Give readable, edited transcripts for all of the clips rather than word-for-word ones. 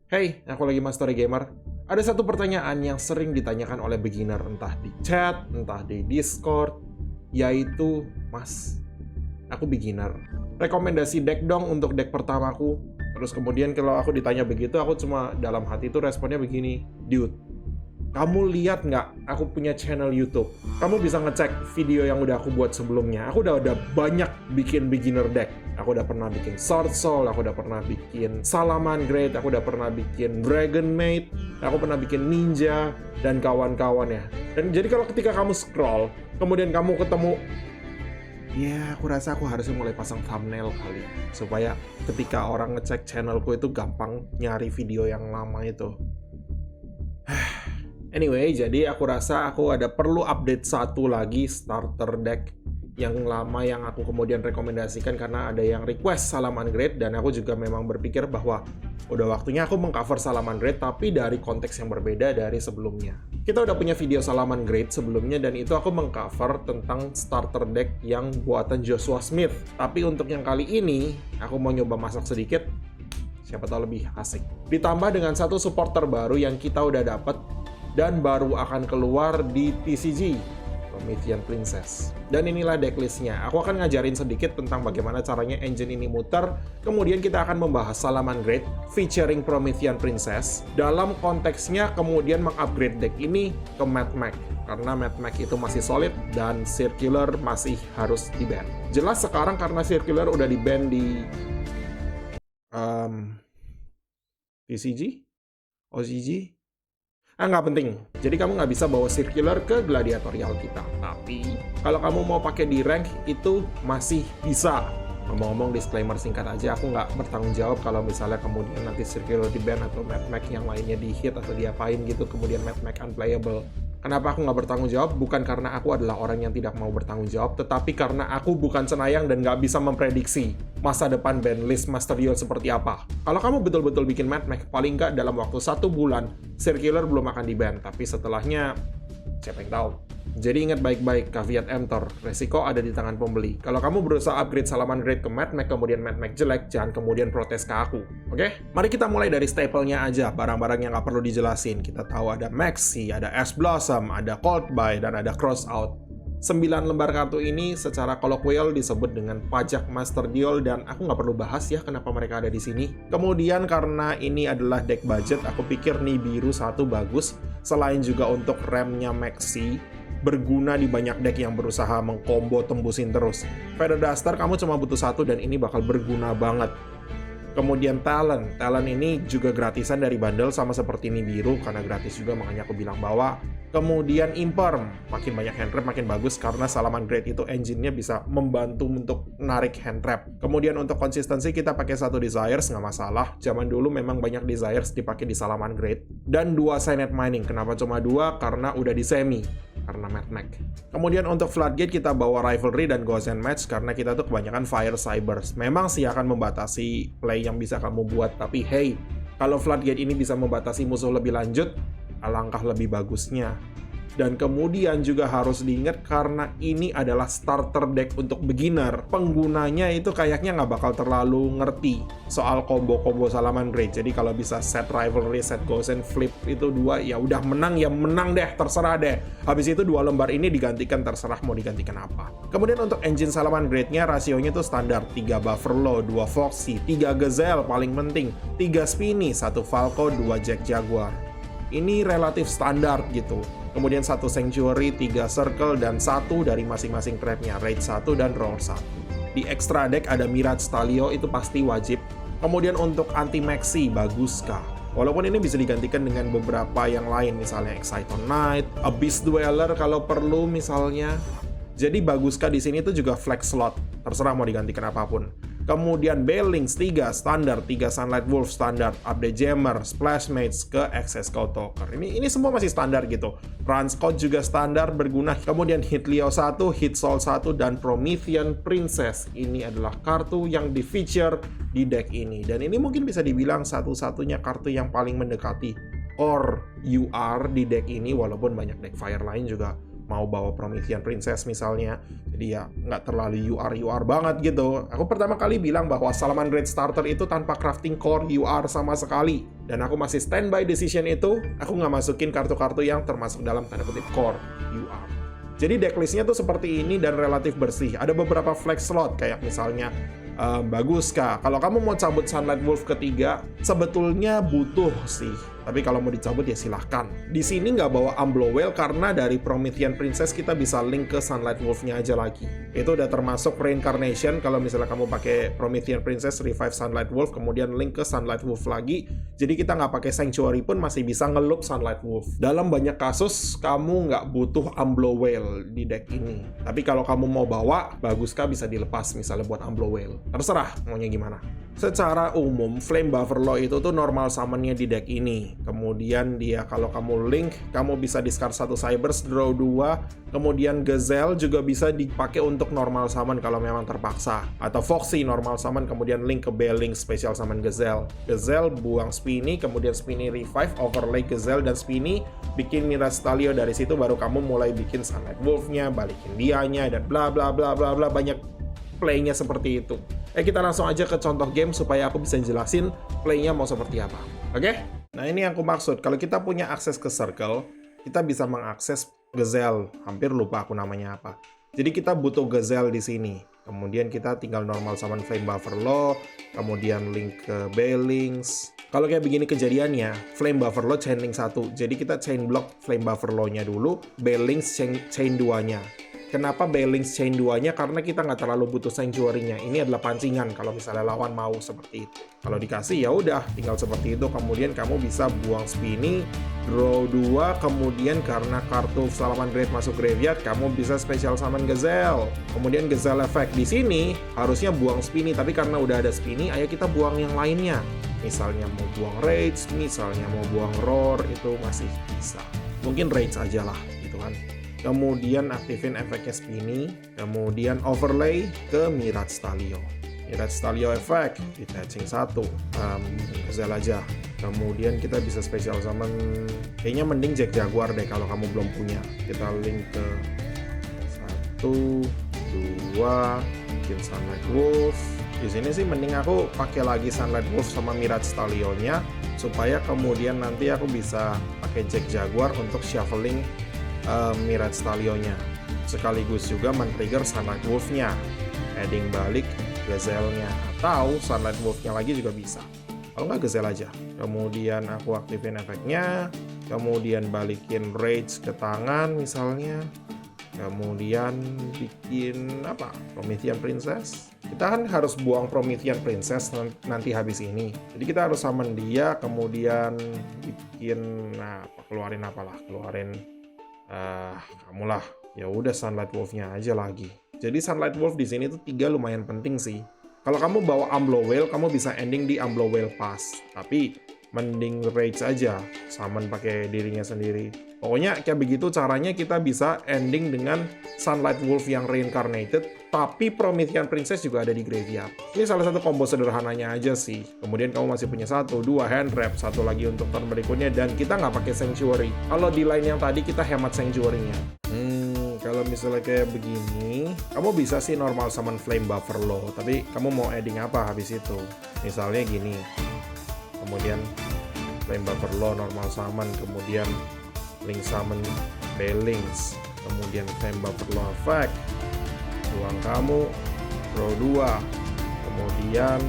Hey, aku lagi Mas Story Gamer. Ada satu pertanyaan yang sering ditanyakan oleh beginner entah di chat, entah di Discord, yaitu, Mas, aku beginner. Rekomendasi deck dong untuk deck pertamaku. Terus kemudian kalau aku ditanya begitu, aku cuma dalam hati itu responnya begini, dude, kamu lihat nggak aku punya channel YouTube? Kamu bisa ngecek video yang udah aku buat sebelumnya. Aku udah banyak bikin beginner deck. Aku udah pernah bikin Sword Soul, aku udah pernah bikin Salamangreat, aku udah pernah bikin Dragon Maid, aku pernah bikin Ninja, dan kawan-kawannya. Dan jadi kalau ketika kamu scroll, kemudian kamu ketemu, ya aku rasa aku harusnya mulai pasang thumbnail kali. Supaya ketika orang ngecek channelku itu gampang nyari video yang lama itu. Anyway, jadi aku rasa aku ada perlu update satu lagi starter deck yang lama yang aku kemudian rekomendasikan karena ada yang request Salamangreat dan aku juga memang berpikir bahwa udah waktunya aku mengcover Salamangreat tapi dari konteks yang berbeda dari sebelumnya. Kita udah punya video Salamangreat sebelumnya dan itu aku mengcover tentang starter deck yang buatan Joshua Smith. Tapi untuk yang kali ini, aku mau nyoba masak sedikit, siapa tahu lebih asik. Ditambah dengan satu supporter baru yang kita udah dapet dan baru akan keluar di TCG, Promethean Princess. Dan inilah decklistnya. Aku akan ngajarin sedikit tentang bagaimana caranya engine ini muter, kemudian kita akan membahas Salamangreat featuring Promethean Princess, dalam konteksnya kemudian mengupgrade deck ini ke Mad Mech, karena Mad Mech itu masih solid dan Circular masih harus di-ban. Jelas sekarang karena Circular udah di-ban di TCG? OCG? Nggak penting. Jadi kamu nggak bisa bawa Circular ke gladiatorial kita. Tapi, kalau kamu mau pakai di rank, itu masih bisa. Ngomong-ngomong disclaimer singkat aja, aku nggak bertanggung jawab kalau misalnya kemudian nanti Circular di-ban atau Mad Mech yang lainnya di-hit atau diapain gitu, kemudian Mad Mech unplayable. Kenapa aku nggak bertanggung jawab? Bukan karena aku adalah orang yang tidak mau bertanggung jawab, tetapi karena aku bukan cenayang dan nggak bisa memprediksi masa depan bandlist Master Duel seperti apa. Kalau kamu betul-betul bikin Mad Mech, paling nggak dalam waktu 1 bulan, Circular belum akan di-ban. Tapi setelahnya, siapa yang tahu? Jadi ingat baik-baik, caveat emptor, resiko ada di tangan pembeli. Kalau kamu berusaha upgrade Salamangreat ke Mad Mech, kemudian Mad Mech jelek, jangan kemudian protes ke aku. Oke? Mari kita mulai dari staple-nya aja, barang-barang yang nggak perlu dijelasin. Kita tahu ada Maxi, ada Ash Blossom, ada Cold Buy, dan ada Crossout. 9 lembar kartu ini secara kolokwial disebut dengan pajak Master Duel dan aku nggak perlu bahas ya kenapa mereka ada di sini. Kemudian karena ini adalah deck budget, aku pikir Nibiru 1 bagus. Selain juga untuk remnya Maxi, berguna di banyak deck yang berusaha mengkombo tembusin terus. Feather Duster kamu cuma butuh 1 dan ini bakal berguna banget. Kemudian Talent ini juga gratisan dari bundle sama seperti Nibiru karena gratis juga, makanya aku bilang bahwa. Kemudian Imperm, makin banyak hand trap makin bagus karena Salamangreat itu engine-nya bisa membantu untuk narik hand trap. Kemudian untuk konsistensi kita pakai 1 Desires, nggak masalah. Zaman dulu memang banyak Desires dipakai di Salamangreat. Dan 2 Signet Mining, kenapa cuma 2? Karena udah di semi, karena Mad Mech. Kemudian untuk Floodgate kita bawa Rivalry dan Ghost and Match karena kita tuh kebanyakan Fire Cybers. Memang sih akan membatasi play yang bisa kamu buat, tapi hey, kalau Floodgate ini bisa membatasi musuh lebih lanjut, alangkah lebih bagusnya. Dan kemudian juga harus diingat karena ini adalah starter deck untuk beginner, penggunanya itu kayaknya nggak bakal terlalu ngerti soal combo-combo Salamangreat. Jadi kalau bisa set Rivalry, set Ghost and Flip itu 2, ya udah menang ya menang deh, terserah deh. Habis itu 2 lembar ini digantikan, terserah mau digantikan apa. Kemudian untuk engine Salamangreat-nya rasionya tuh standar, 3 Buffalo, 2 Foxy, 3 Gazelle paling penting, 3 Spinny, 1 Falco, 2 Jack Jaguar. Ini relatif standar gitu. Kemudian 1 Sanctuary, 3 Circle, dan 1 dari masing-masing trapnya, Raid 1 dan Roar 1. Di extra deck ada Mirage Stalio, itu pasti wajib. Kemudian untuk anti-maxi, baguskah? Walaupun ini bisa digantikan dengan beberapa yang lain, misalnya Exciton Knight, Abyss Dweller kalau perlu misalnya. Jadi baguskah di sini tuh juga flex slot, terserah mau digantikan apapun. Kemudian Balings 3 standar, 3 Sunlight Wolf standar, Update Jammer, Splash Mates ke Access Code Talker. Ini semua masih standar gitu. Run Scout juga standar berguna. Kemudian Hit Leo 1, Hit Soul 1, dan Promethean Princess. Ini adalah kartu yang di-feature di deck ini. Dan ini mungkin bisa dibilang satu-satunya kartu yang paling mendekati core UR di deck ini, walaupun banyak deck Fire lain juga mau bawa Promethean Princess misalnya. Jadi ya nggak terlalu UR banget gitu. Aku pertama kali bilang bahwa Salamangreat Starter itu tanpa crafting core UR sama sekali. Dan aku masih standby decision itu, aku nggak masukin kartu-kartu yang termasuk dalam tanda kutip core UR. Jadi decklistnya tuh seperti ini dan relatif bersih. Ada beberapa flex slot kayak misalnya bagus kak. Kalau kamu mau cabut Sunlight Wolf ketiga, sebetulnya butuh sih. Tapi kalau mau dicabut ya silahkan. Di sini nggak bawa Umblow Whale karena dari Promethean Princess kita bisa link ke Sunlight Wolf-nya aja lagi. Itu udah termasuk Reincarnation. Kalau misalnya kamu pakai Promethean Princess, revive Sunlight Wolf, kemudian link ke Sunlight Wolf lagi. Jadi kita nggak pakai Sanctuary pun masih bisa ngeloop Sunlight Wolf. Dalam banyak kasus, kamu nggak butuh Umblow Whale di deck ini. Tapi kalau kamu mau bawa, bagus kah bisa dilepas misalnya buat Umblow Whale. Terserah maunya gimana. Secara umum, Flame Buffalo itu tuh normal summon-nya di deck ini. Kemudian dia kalau kamu link, kamu bisa discard 1 Cybers, draw 2. Kemudian Gazelle juga bisa dipakai untuk normal summon kalau memang terpaksa. Atau Foxy normal summon, kemudian link ke Belling special summon Gazelle. Gazelle buang Spinny, kemudian Spinny revive, overlay Gazelle dan Spinny, bikin Mirage Stalio. Dari situ baru kamu mulai bikin Sunlight Wolf-nya, balikin dianya, dan bla bla bla bla bla, banyak play-nya seperti itu. Kita langsung aja ke contoh game supaya aku bisa jelasin play-nya mau seperti apa. Oke? Nah, ini yang aku maksud. Kalau kita punya akses ke Circle, kita bisa mengakses Gazelle. Hampir lupa aku namanya apa. Jadi kita butuh Gazelle di sini. Kemudian kita tinggal normal summon Flame Buffalo, kemudian link ke Bellings. Kalau kayak begini kejadiannya, Flame Buffalo chain link 1. Jadi kita chain block Flame Buffalo-nya dulu, Bellings chain 2-nya. Kenapa Bellings chain 2-nya? Karena kita nggak terlalu butuh Sanctuary-nya. Ini adalah pancingan kalau misalnya lawan mau seperti itu. Kalau dikasih ya udah, tinggal seperti itu. Kemudian kamu bisa buang Spinny, draw 2, kemudian karena kartu Salamangreat masuk graveyard, kamu bisa special summon Gazelle. Kemudian Gazelle effect di sini harusnya buang Spinny, tapi karena udah ada Spinny, ayo kita buang yang lainnya. Misalnya mau buang Rage, misalnya mau buang Roar, itu masih bisa. Mungkin Rage aja lah, gitu kan. Kemudian aktifin efeknya Spinny, kemudian overlay ke Mirage Stalio. Mirage Stalio effect, detaching 1, Gazelle aja. Kemudian kita bisa special summon, kayaknya mending Jack Jaguar deh kalau kamu belum punya. Kita link ke 1, 2, bikin Sunlight Wolf. Di sini sih mending aku pakai lagi Sunlight Wolf sama Mirage Stalio-nya, supaya kemudian nanti aku bisa pakai Jack Jaguar untuk shuffling Mirage Stalio-nya. Sekaligus juga men-trigger Sunlight Wolf-nya, adding balik Gazelle-nya, atau Sunlight Wolf-nya lagi juga bisa. Kalau nggak Gazelle aja. Kemudian aku aktifin efeknya, kemudian balikin Rage ke tangan misalnya, kemudian bikin apa? Promethean Princess. Kita kan harus buang Promethean Princess nanti habis ini. Jadi kita harus summon dia, kemudian bikin keluarin apalah, keluarin kamu lah, ya udah Sunlight Wolf-nya aja lagi. Jadi Sunlight Wolf di sini tuh 3 lumayan penting sih. Kalau kamu bawa Umblow Whale, kamu bisa ending di Umblow Whale Pass. Tapi mending Rage aja, summon pakai dirinya sendiri. Pokoknya kayak begitu caranya kita bisa ending dengan Sunlight Wolf yang reincarnated, tapi Promethean Princess juga ada di graveyard. Ini salah satu combo sederhananya aja sih. Kemudian kamu masih punya 1, 2 hand trap, 1 lagi untuk turn berikutnya, dan kita nggak pakai Sanctuary. Kalau di line yang tadi kita hemat Sanctuary-nya. Kalau misalnya kayak begini, kamu bisa sih normal summon Flame Buffalo, tapi kamu mau adding apa habis itu? Misalnya gini. Kemudian Flame Buffalo normal summon, kemudian link summon Bellings, kemudian Flame Buffalo effect, buang kamu, draw 2, kemudian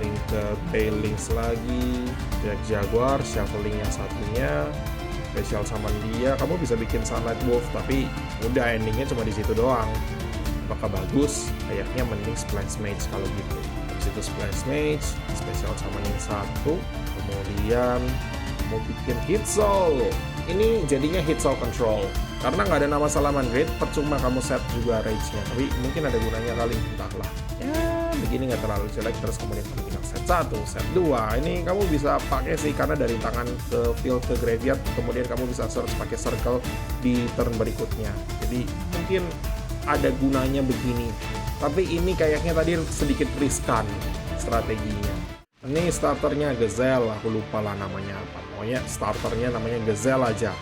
link ke Bellings lagi, Jack Jaguar, shuffling yang satunya, special summon dia. Kamu bisa bikin Sunlight Wolf, tapi udah endingnya cuma di situ doang. Apakah bagus? Kayaknya mending Splash Mage kalau gitu. Habis itu Splash Mage, special summoning 1, kemudian mau bikin Hit Soul. Ini jadinya Hit Soul Control. Karena nggak ada nama Salamangreat, percuma kamu set juga Rage-nya. Tapi mungkin ada gunanya kali, entahlah. Ya, begini nggak terlalu jelek. Terus kemudian kamu bilang set 1, set 2. Ini kamu bisa pakai sih, karena dari tangan ke field ke graveyard, kemudian kamu bisa search pakai circle di turn berikutnya. Jadi mungkin ada gunanya begini. Tapi ini kayaknya tadi sedikit riskan strateginya. Ini starternya Gazelle, aku lupa lah namanya apa. Pokoknya starternya namanya Gazelle aja.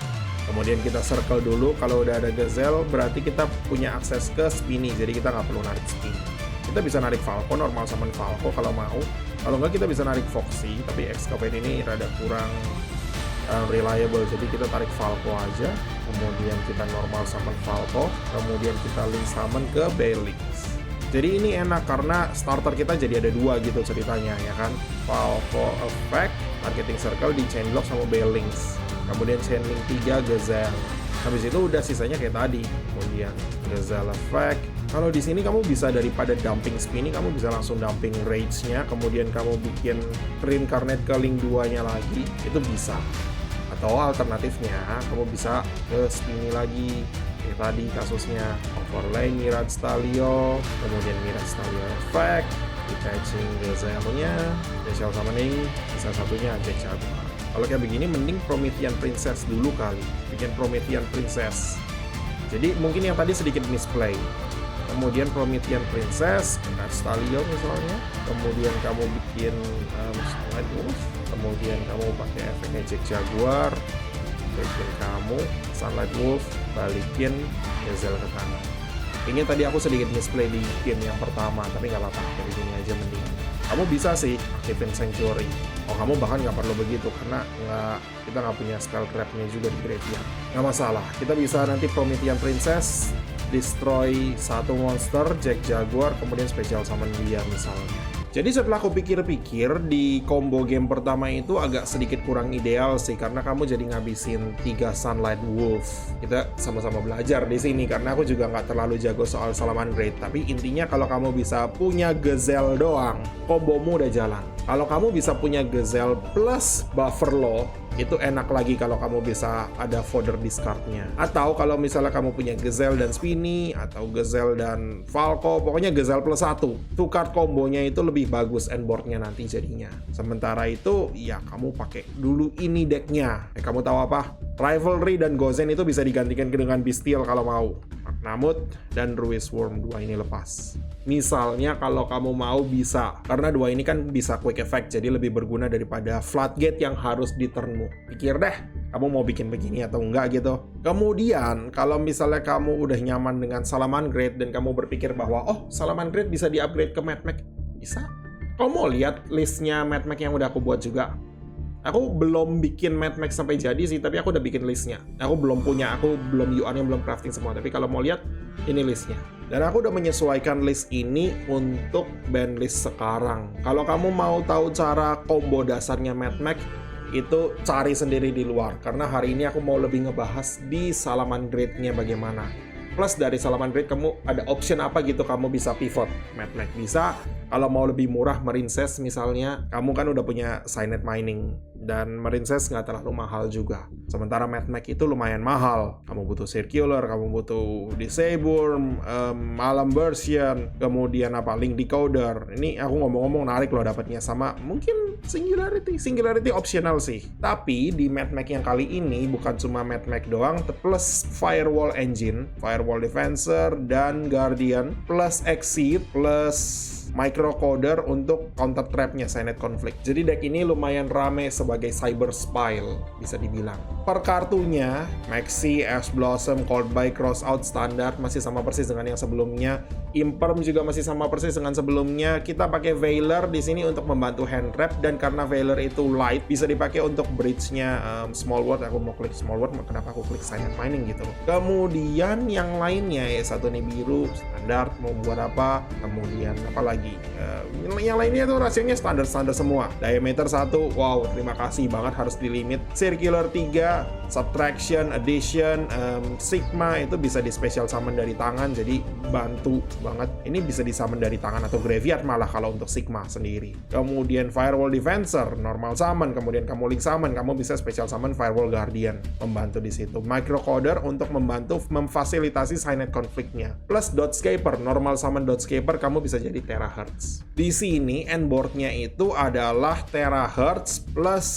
Kemudian kita circle dulu, kalau udah ada Gazelle berarti kita punya akses ke Spiny, jadi kita nggak perlu narik Spiny. Kita bisa narik Falco, normal summon Falco kalau mau. Kalau nggak kita bisa narik Foxy, tapi Escapade ini rada kurang reliable, jadi kita tarik Falco aja. Kemudian kita normal summon Falco, kemudian kita link summon ke Baelix. Jadi ini enak karena starter kita jadi ada dua gitu ceritanya ya kan. Falco Effect, Targeting Circle di Chainlock sama Baelix. Kemudian Chainlink 3 Gazelle. Habis itu udah sisanya kayak tadi. Kemudian Gazelle Effect. Kalau di sini kamu bisa daripada dumping Spiny, kamu bisa langsung dumping Rage-nya, kemudian kamu bikin Reincarnate ke Link 2-nya lagi, itu bisa. Atau alternatifnya, kamu bisa ke Spiny lagi. Kayak tadi kasusnya Overlay Mirage Stalio, kemudian Mirage Stalio Effect, detaching Gazelle-nya, special summoning, bisa satunya Jack Jaguar. Kalau kayak begini mending Promethean Princess dulu kali, bikin Promethean Princess. Jadi mungkin yang tadi sedikit misplay. Kemudian Promethean Princess, Mirage Stalio misalnya, kemudian kamu bikin Sunlight Wolf, kemudian kamu pakai efeknya Jack Jaguar, bikin kamu Sunlight Wolf, balikin Gazelle ke kanan. Ini tadi aku sedikit misplay di game yang pertama, tapi nggak apa-apa, dari sini aja mending. Kamu bisa sih aktifin Sanctuary. Oh, kamu bahkan nggak perlu begitu karena kita nggak punya spell trap-nya juga di graveyard. Nggak masalah, kita bisa nanti Promethean Princess, destroy satu monster, Jack Jaguar, kemudian special summon dia misalnya. Jadi setelah aku pikir-pikir, di combo game pertama itu agak sedikit kurang ideal sih, karena kamu jadi ngabisin 3 Sunlight Wolf. Kita sama-sama belajar di sini, karena aku juga nggak terlalu jago soal Salamangreat. Tapi intinya kalau kamu bisa punya Gazelle doang, kombomu udah jalan. Kalau kamu bisa punya Gazelle plus Bufferlo, itu enak lagi kalau kamu bisa ada fodder discard-nya. Atau kalau misalnya kamu punya Gazelle dan Spiny, atau Gazelle dan Falco, pokoknya Gazelle plus 1. Two card kombonya itu lebih bagus endboard-nya nanti jadinya. Sementara itu, ya kamu pakai dulu ini deck-nya. Kamu tahu apa? Rivalry dan Gozen itu bisa digantikan dengan Bestial kalau mau. Namut dan Ruiz Worm 2 ini lepas. Misalnya kalau kamu mau bisa, karena 2 ini kan bisa quick effect, jadi lebih berguna daripada Floodgate yang harus di turnmu. Pikir deh, kamu mau bikin begini atau enggak gitu. Kemudian, kalau misalnya kamu udah nyaman dengan Salamangreat dan kamu berpikir bahwa, oh Salamangreat bisa di-upgrade ke Madmech, bisa. Kamu mau lihat listnya Madmech yang udah aku buat juga? Aku belum bikin Madmech sampai jadi sih, tapi aku udah bikin listnya. Aku belum UI-nya belum crafting semua, tapi kalau mau lihat, ini listnya. Dan aku udah menyesuaikan list ini untuk band list sekarang. Kalau kamu mau tahu cara combo dasarnya Madmech, itu cari sendiri di luar. Karena hari ini aku mau lebih ngebahas di Salamangreat-nya bagaimana. Plus dari Salamangreat kamu ada option apa gitu, kamu bisa pivot. Madmech bisa. Kalau mau lebih murah, Marincess misalnya, kamu kan udah punya Signet Mining. Dan Marincess nggak terlalu mahal juga. Sementara Madmech itu lumayan mahal. Kamu butuh Circular, kamu butuh Disable, Malam Version, kemudian apa, Link Decoder. Ini aku ngomong-ngomong narik loh dapatnya, sama mungkin Singularity. Singularity optional sih. Tapi di Madmech yang kali ini bukan cuma Madmech doang, plus Firewall Engine, Firewall Defensor, dan Guardian, plus Exceed, plus Microcoder untuk counter trapnya Signet Conflict. Jadi deck ini lumayan rame sebagai Cyber Spile, bisa dibilang. Per kartunya, Maxi, Ash Blossom, Cold Buy, Crossout, Standard masih sama persis dengan yang sebelumnya. Imperm juga masih sama persis dengan sebelumnya. Kita pakai Veiler di sini untuk membantu hand trap, dan karena Veiler itu light, bisa dipakai untuk bridge-nya Small World. Aku mau klik Small World, kenapa aku klik Signet Mining gitu. Kemudian yang lainnya ya, satu nih biru, standar, mau buat apa, kemudian apa lagi. Yang lainnya tuh rasionya standar-standar semua. Diameter 1, wow, terima kasih banget harus di limit. Circular 3, Subtraction, Addition, Sigma itu bisa di special summon dari tangan, jadi bantu banget. Ini bisa di summon dari tangan atau graveyard malah kalau untuk Sigma sendiri. Kemudian Firewall Defensor, normal summon, kemudian kamu link summon, kamu bisa special summon Firewall Guardian, membantu di situ. Microcoder untuk membantu memfasilitasi Signet Conflict-nya. Plus Dotscaper, normal summon Dotscaper, kamu bisa jadi Terra terahertz. Di sini endboardnya itu adalah terahertz plus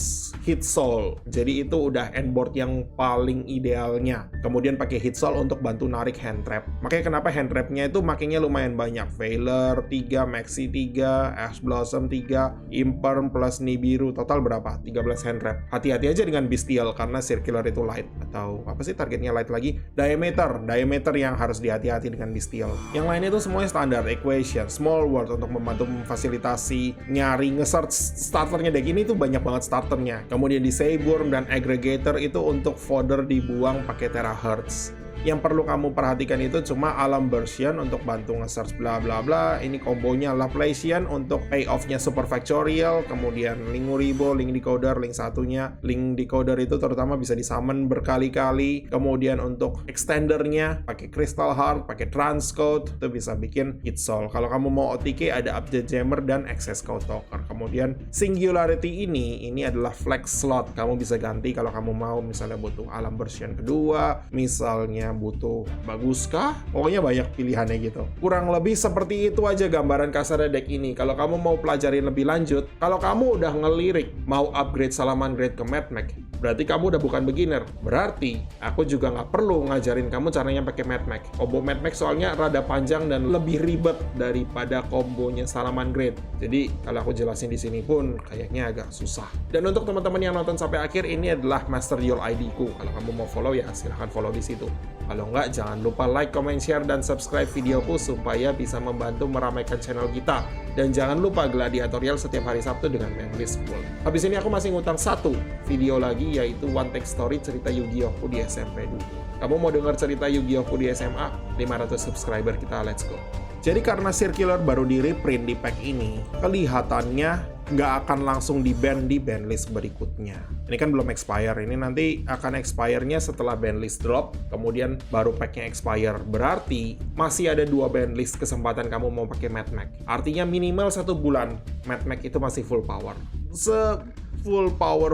heat soul. Jadi itu udah endboard yang paling idealnya. Kemudian pakai heat soul untuk bantu narik hand trap. Makanya kenapa hand trapnya itu makanya lumayan banyak. Veiler 3, Maxi 3, Ash Blossom 3, Imperm plus Nibiru. Total berapa? 13 hand trap. Hati-hati aja dengan Bestial karena circular itu light. Atau apa sih targetnya light lagi? Diameter yang harus dihati-hati dengan Bestial. Yang lain itu semuanya standar. Equation, Small World untuk membantu memfasilitasi nyari nge-search starternya deck ini tuh banyak banget starternya. Kemudian di Saburn dan Aggregator itu untuk fodder dibuang pakai terahertz. Yang perlu kamu perhatikan itu cuma Alam Version untuk bantu nge-search bla bla bla. Ini kombonya Lovelacian untuk payoff-nya Super Factorial. Kemudian Link Uribo, Link Decoder, Link satunya. Link Decoder itu terutama bisa disummon berkali-kali. Kemudian untuk extendernya pakai Crystal Heart, pakai Transcode, itu bisa bikin Hit Soul. Kalau kamu mau OTK ada Update Jammer dan Access Code Talker. Kemudian Singularity ini adalah flex slot. Kamu bisa ganti kalau kamu mau misalnya butuh Alam Version kedua, misalnya butuh baguskah? Pokoknya banyak pilihannya gitu. Kurang lebih seperti itu aja gambaran kasar deck ini. Kalau kamu mau pelajarin lebih lanjut, kalau kamu udah ngelirik mau upgrade Salamangreat ke Madmech, berarti kamu udah bukan beginner. Berarti aku juga nggak perlu ngajarin kamu caranya pakai Madmech. Combo Madmech soalnya rada panjang dan lebih ribet daripada kombonya Salamangreat. Jadi kalau aku jelasin di sini pun kayaknya agak susah. Dan untuk teman-teman yang nonton sampai akhir, ini adalah Master Duel ID ku. Kalau kamu mau follow ya silahkan follow di situ. Kalau nggak, jangan lupa like, comment, share, dan subscribe videoku supaya bisa membantu meramaikan channel kita. Dan jangan lupa gladiatorial setiap hari Sabtu dengan Manlist School. Habis ini aku masih ngutang satu video lagi, yaitu One Take Story cerita Yu-Gi-Oh! Di SMP dulu. Kamu mau dengar cerita Yu-Gi-Oh! Di SMA? 500 subscriber kita, let's go. Jadi karena Circular baru di reprint di pack ini, kelihatannya nggak akan langsung di-ban di banlist berikutnya. Ini kan belum expire, ini nanti akan expire-nya setelah banlist drop, kemudian baru pack-nya expire. Berarti masih ada 2 banlist kesempatan kamu mau pakai Madmech. Artinya minimal 1 bulan, Madmech itu masih full power.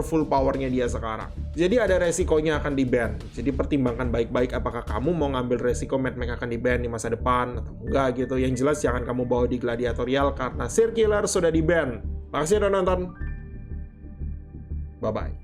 Full powernya dia sekarang. Jadi ada resikonya akan di-ban. Jadi pertimbangkan baik-baik apakah kamu mau ngambil resiko Madmech akan di-ban di masa depan atau enggak gitu. Yang jelas jangan kamu bawa di gladiatorial karena Circular sudah di-ban. Makasih udah nonton. Bye-bye.